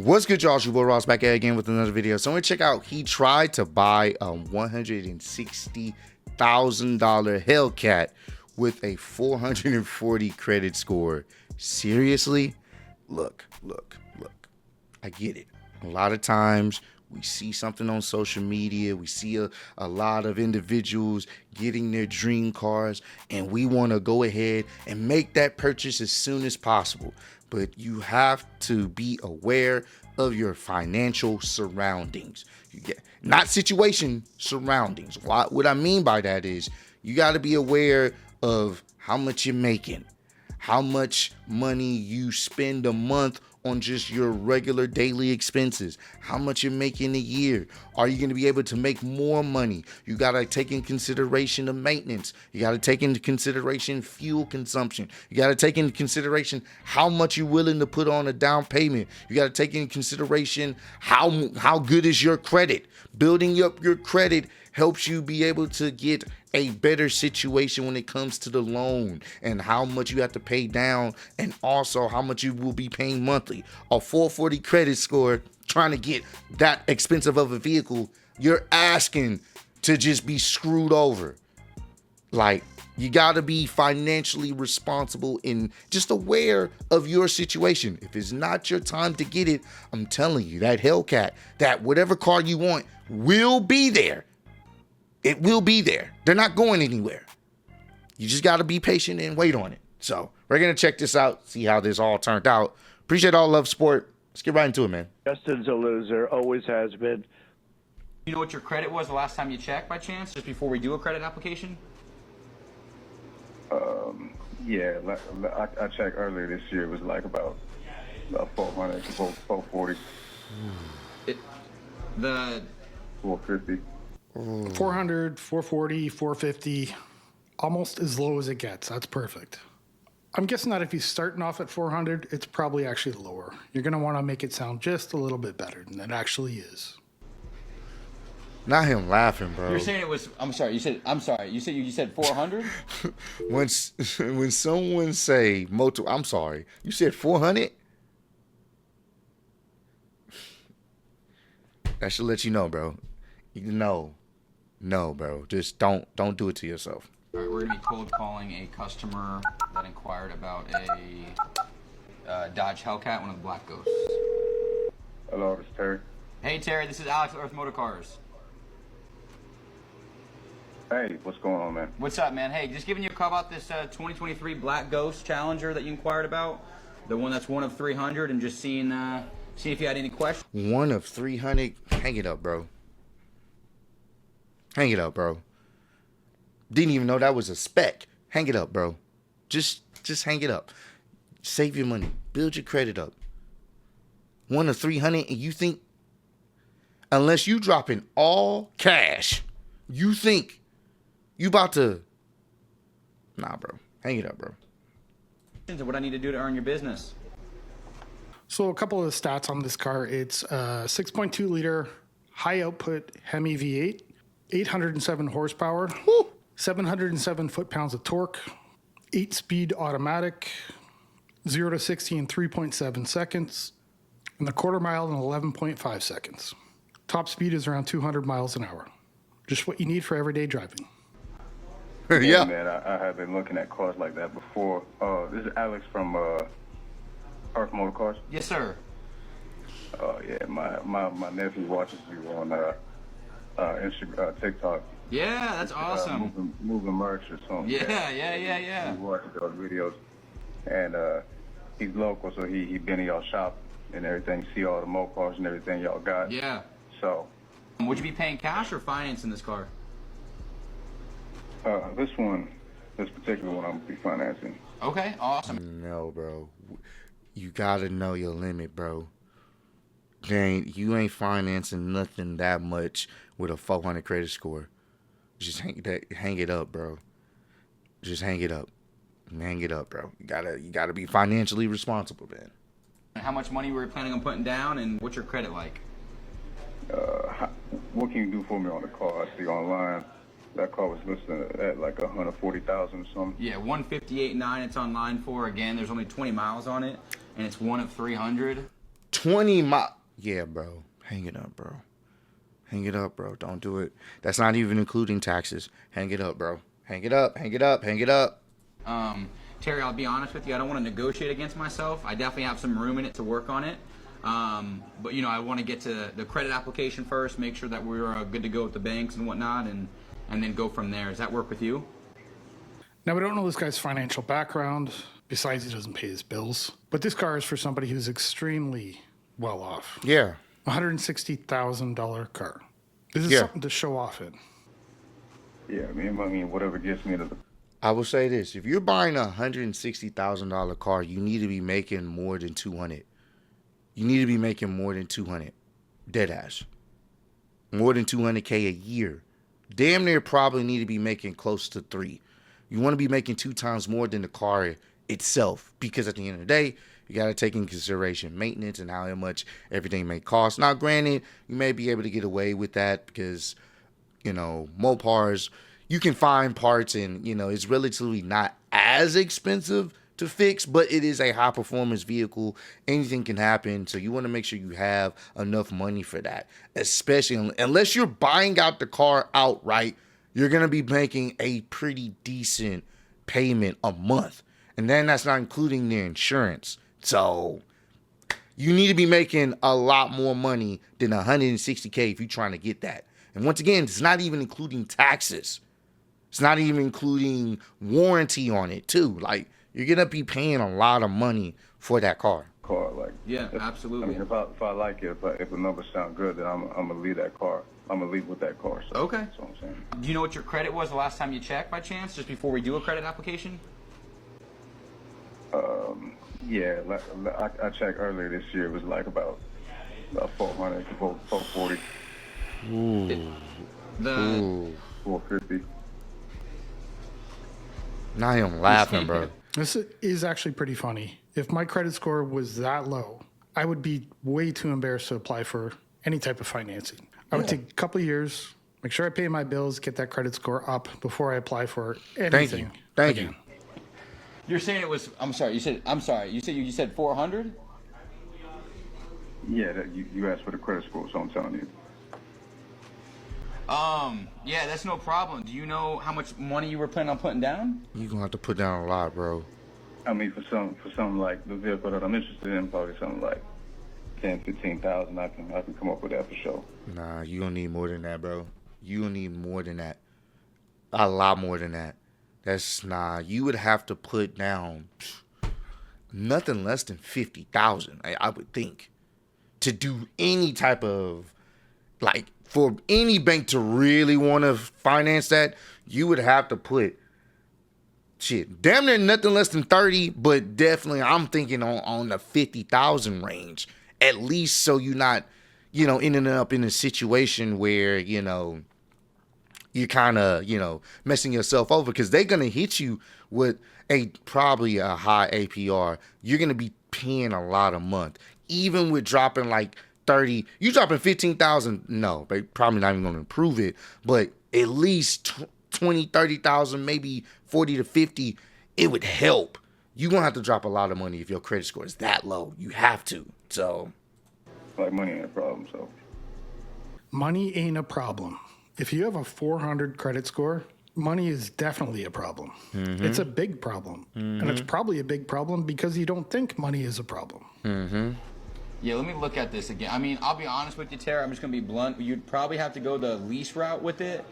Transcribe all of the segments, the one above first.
What's good, y'all? It's your boy Ross back at again with another video. So I'm gonna check out. He tried to buy a $160,000 Hellcat with a 440 credit score. Seriously? Look. I get it. A lot of times we see something on social media. We see a lot of individuals getting their dream cars, and we want to go ahead and make that purchase as soon as possible. But you have to be aware of your financial surroundings. Not situation, surroundings. What I mean by that is you got to be aware of how much you're making, how much money you spend a month on just your regular daily expenses, how much you're making a year. Are you going to be able to make more money? You got to take in consideration the maintenance. You got to take into consideration fuel consumption. You got to take into consideration how much you're willing to put on a down payment. You got to take into consideration how good is your credit. Building up your credit helps you be able to get a better situation when it comes to the loan and how much you have to pay down, and also how much you will be paying monthly. A 440 credit score, trying to get that expensive of a vehicle, you're asking to just be screwed over. Like, you got to be financially responsible and just aware of your situation. If it's not your time to get it, I'm telling you, that Hellcat, that whatever car you want will be there. It will be there. They're not going anywhere. You just got to be patient and wait on it. So we're going to check this out, see how this all turned out. Appreciate all love, support. Let's get right into it, man. Justin's a loser, always has been. You know what your credit was the last time you checked by chance, just before we do a credit application? Yeah, I checked earlier this year. It was like about 400 to 440. The 450. 400, 440, 450, almost as low as it gets. That's perfect. I'm guessing that if he's starting off at 400, it's probably actually lower. You're going to want to make it sound just a little bit better than it actually is. Not him laughing, bro. You're saying it was, I'm sorry, you said 400? when someone say multiple, I'm sorry, you said 400? That should let you know, bro. No, bro. Just don't do it to yourself. All right, we're going to be cold calling a customer that inquired about a Dodge Hellcat, one of the Black Ghosts. Hello, this is Terry. Hey, Terry, this is Alex with Earth Motor Cars. Hey, what's going on, man? What's up, man? Hey, just giving you a call about this 2023 Black Ghost Challenger that you inquired about. The one that's one of 300, and just seeing if you had any questions. One of 300. Hang it up, bro. Hang it up, bro. Didn't even know that was a spec. Hang it up, bro. Just hang it up. Save your money. Build your credit up. One of 300, and you think, unless you dropping all cash, you think you about to... Nah, bro. Hang it up, bro. What I need to do to earn your business. So a couple of the stats on this car. It's a 6.2 liter high output Hemi V8, 807 horsepower, 707 foot-pounds of torque, 8-speed automatic, 0 to 60 in 3.7 seconds, and the quarter mile in 11.5 seconds. Top speed is around 200 miles an hour. Just what you need for everyday driving. Yeah. Man, I have been looking at cars like that before. This is Alex from Earth Motor Cars. Yes, sir. Oh, yeah, my nephew watches you on Instagram, TikTok. Yeah, that's awesome. Moving merch or something. Yeah. He watches those videos, and he's local, so he been in y'all shop and everything. See all the Mopars and everything y'all got. Yeah. So, Would you be paying cash or finance in this car? this particular one, I'm gonna be financing. Okay, awesome. No, bro. You gotta know your limit, bro. You ain't financing nothing that much with a 400 credit score. Just hang it up, bro. Just hang it up. Hang it up, bro. You gotta be financially responsible, man. How much money were you planning on putting down, and what's your credit like? What can you do for me on the car? I see online that car was listed at like 140,000 or something. Yeah, 158.9 it's online for. Again, there's only 20 miles on it, and it's one of 300. 20 miles. Yeah, bro. Hang it up, bro. Hang it up, bro. Don't do it. That's not even including taxes. Hang it up, bro. Hang it up. Hang it up. Hang it up. Terry, I'll be honest with you. I don't want to negotiate against myself. I definitely have some room in it to work on it. But you know, I want to get to the credit application first, make sure that we're good to go with the banks and whatnot, and then go from there. Does that work with you? Now, we don't know this guy's financial background. Besides, he doesn't pay his bills. But this car is for somebody who's extremely well off. Yeah. $160,000 car. This is Yeah. something to show off in. Yeah, I mean, whatever gets me to the I will say this. If you're buying a $160,000 car, you need to be making more than 200. You need to be making more than 200. Dead ass. More than 200K a year. Damn near probably need to be making close to 3. You want to be making 2 times more than the car itself, because at the end of the day, you got to take in consideration maintenance and how much everything may cost. Now, granted, you may be able to get away with that because, you know, Mopars, you can find parts and, you know, it's relatively not as expensive to fix, but it is a high performance vehicle. Anything can happen. So you want to make sure you have enough money for that, especially unless you're buying out the car outright. You're going to be making a pretty decent payment a month. And then that's not including the insurance. So you need to be making a lot more money than $160K if you're trying to get that. And once again, it's not even including taxes. It's not even including warranty on it too. Like, you're going to be paying a lot of money for that car. car. Like, Yeah, absolutely. I mean, if I like it, if the numbers sound good, then I'm gonna leave that car. I'm gonna leave with that car. So Okay. That's what I'm saying. Do you know what your credit was the last time you checked by chance, just before we do a credit application? Yeah, I checked earlier this year. It was like about 400, 440, The 450. Now I'm laughing, bro. This is actually pretty funny. If my credit score was that low, I would be way too embarrassed to apply for any type of financing. I would take a couple of years, make sure I pay my bills, get that credit score up before I apply for anything. Thank you. You're saying it was. I'm sorry. You said 400. Yeah, you asked for the credit score, so I'm telling you. Yeah, that's no problem. Do you know how much money you were planning on putting down? You're going to have to put down a lot, bro. I mean, for something like the vehicle that I'm interested in, probably something like 10, 15,000. I can come up with that for sure. Nah, you don't need more than that, bro. You don't need more than that. A lot more than that. You would have to put down nothing less than 50,000, I would think, to do any type of, like, for any bank to really want to finance that. You would have to put damn near nothing less than 30, but definitely I'm thinking on the 50,000 range at least, so you're not, ending up in a situation where, you're kind of, messing yourself over, because they're going to hit you with probably a high APR. You're going to be paying a lot a month. Even with dropping like 30, you dropping 15,000, no, they probably not even going to improve it, but at least 20, 30,000, maybe 40 to 50, it would help. You're going to have to drop a lot of money if your credit score is that low. You have to. So, Like, money ain't a problem, so. Money ain't a problem. If you have a 400 credit score, money is definitely a problem. Mm-hmm. It's a big problem. Mm-hmm. And it's probably a big problem because you don't think money is a problem. Mm-hmm. Yeah, let me look at this again. I mean, I'll be honest with you, Tara. I'm just going to be blunt. You'd probably have to go the lease route with it.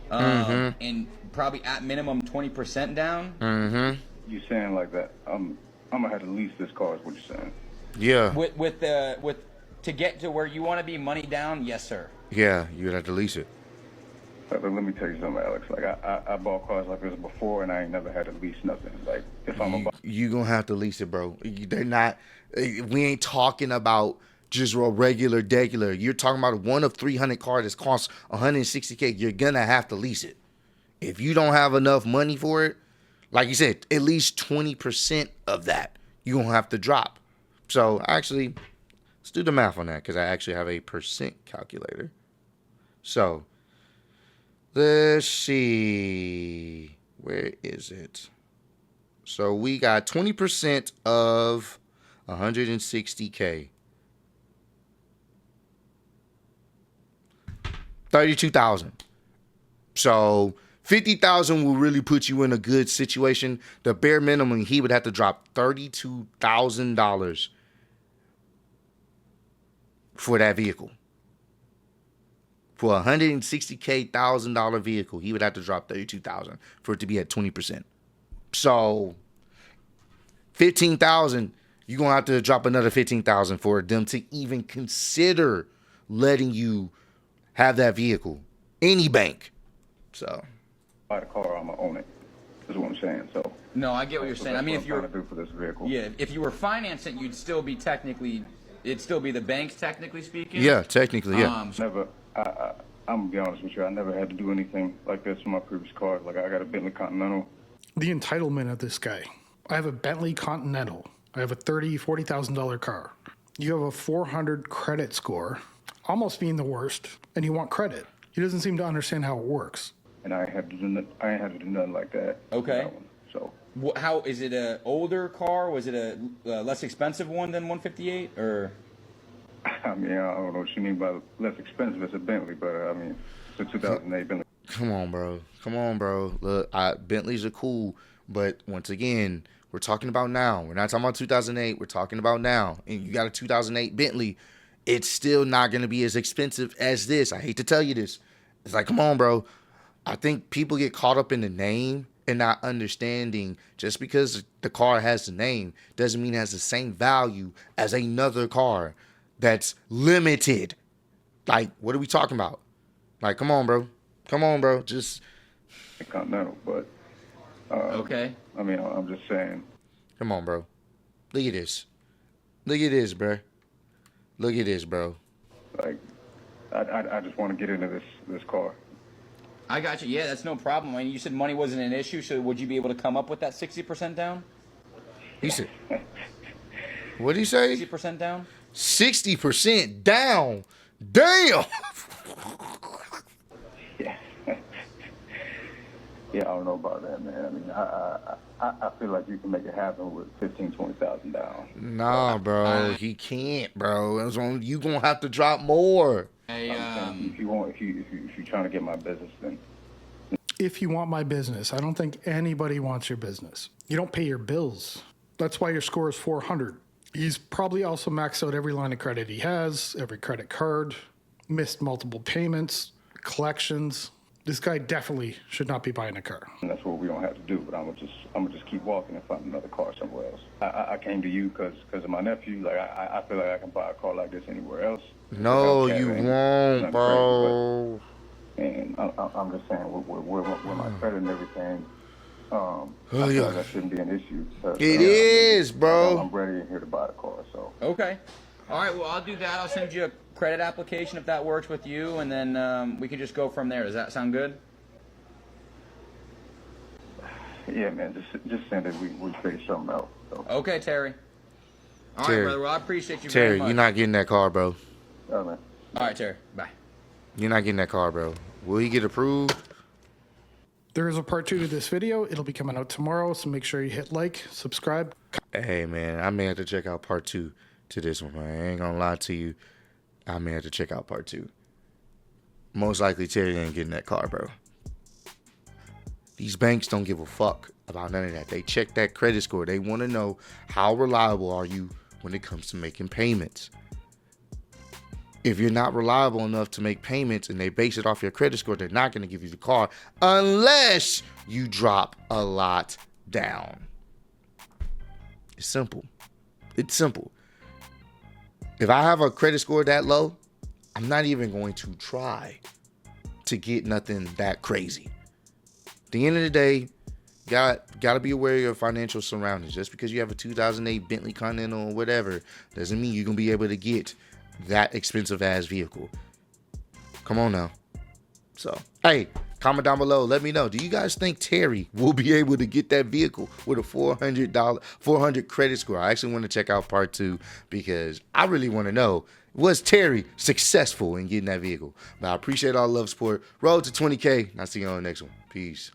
And probably at minimum 20% down. Mm-hmm. You saying like that? I'm gonna have to lease this car. Is what you're saying? Yeah. With to get to where you want to be, money down. Yes, sir. Yeah, you'd have to lease it. Let me tell you something, Alex. Like, I bought cars like this before, and I ain't never had to lease nothing. Like, if I'm about You gonna have to lease it, bro. They're not. We ain't talking about just a regular. You're talking about one of 300 cars that costs 160K. You're gonna have to lease it. If you don't have enough money for it, like you said, at least 20% of that you're gonna have to drop. So actually, let's do the math on that, because I actually have a percent calculator. So let's see, where is it? So we got 20% of 160K $32,000. So 50,000 will really put you in a good situation. The bare minimum, he would have to drop $32,000 for that vehicle. For a $160,000 vehicle, he would have to drop $32,000 for it to be at 20%. So 15,000, you're gonna have to drop another 15,000 for them to even consider letting you have that vehicle. Any bank. So Buy the car, I'm gonna own it. Is what I'm saying. So No, I get what you're saying. I mean, if you're trying to do for this vehicle. yeah, if you were financing, you'd still be technically, it'd still be the banks technically speaking. yeah, technically, yeah. Never. I'm gonna be honest with you. I never had to do anything like this for my previous car. Like I got a Bentley Continental. The entitlement of this guy. I have a Bentley Continental. I have a $40,000 car. You have a 400 credit score, almost being the worst, and you want credit. He doesn't seem to understand how it works. And I ain't had to do nothing like that. Okay. So How is it? A older car? Was it a less expensive one than 158 or? I mean, I don't know what you mean by less expensive. It's a Bentley, but I mean, it's a 2008 Bentley. Come on, bro. Look, Bentleys are cool, but once again, we're talking about now. We're not talking about 2008. We're talking about now. And you got a 2008 Bentley. It's still not going to be as expensive as this. I hate to tell you this. It's like, come on, bro. I think people get caught up in the name and not understanding just because the car has the name doesn't mean it has the same value as another car that's limited. Like, what are we talking about? Like, come on, bro. Just Continental, but Okay. I mean, I'm just saying. come on, bro. Look at this, bro. Look at this, bro. Like, I just want to get into this car. I got you. Yeah, that's no problem. I mean, you said money wasn't an issue, so would you be able to come up with that 60% down? He said, what did he say? 60% down? 60% down. Damn. Yeah. Yeah, I don't know about that, man. I mean, I feel like you can make it happen with $20,000 down. Nah, bro. He can't, bro. You gonna have to drop more. If you're trying to get my business, then If you want my business, I don't think anybody wants your business. You don't pay your bills. That's why your score is 400. He's probably also maxed out every line of credit he has, every credit card, missed multiple payments, collections. This guy definitely should not be buying a car. and that's what we don't have to do. But I'm gonna just keep walking and find another car somewhere else. I came to you because of my nephew. Like I feel like I can buy a car like this anywhere else. No, Without you carrying won't, nothing bro. crazy, and I'm just saying, with my credit and everything, I yeah. feel like that shouldn't be an issue. It is, bro. I'm ready here to buy the car. So Okay. All right, well, I'll do that. I'll send you a credit application if that works with you, and then we can just go from there. Does that sound good? yeah, man, just send it. We figure something out. So. Okay, Terry. All Terry. right, brother. Well, I appreciate you Terry, very much. you're not getting that car, bro. All right, man. All right, Terry. Bye. You're not getting that car, bro. Will he get approved? There is a part 2 to this video. It'll be coming out tomorrow, so make sure you hit like, subscribe. Hey, man, I may have to check out part 2 to this one, man. I ain't gonna lie to you. I may have to check out part 2. Most likely, Terry ain't getting that car, bro. These banks don't give a fuck about none of that. They check that credit score. They want to know how reliable are you when it comes to making payments. If you're not reliable enough to make payments and they base it off your credit score, they're not going to give you the car unless you drop a lot down. It's simple. It's simple. If I have a credit score that low, I'm not even going to try to get nothing that crazy. At the end of the day, got to be aware of your financial surroundings. Just because you have a 2008 Bentley Continental or whatever doesn't mean you're going to be able to get that expensive ass vehicle. Come on now. So, hey, comment down below. Let me know. Do you guys think Terry will be able to get that vehicle with a $400 credit score? I actually want to check out part 2 because I really want to know, was Terry successful in getting that vehicle? But I appreciate all the love, support. Road to 20K. I'll see you on the next one. Peace.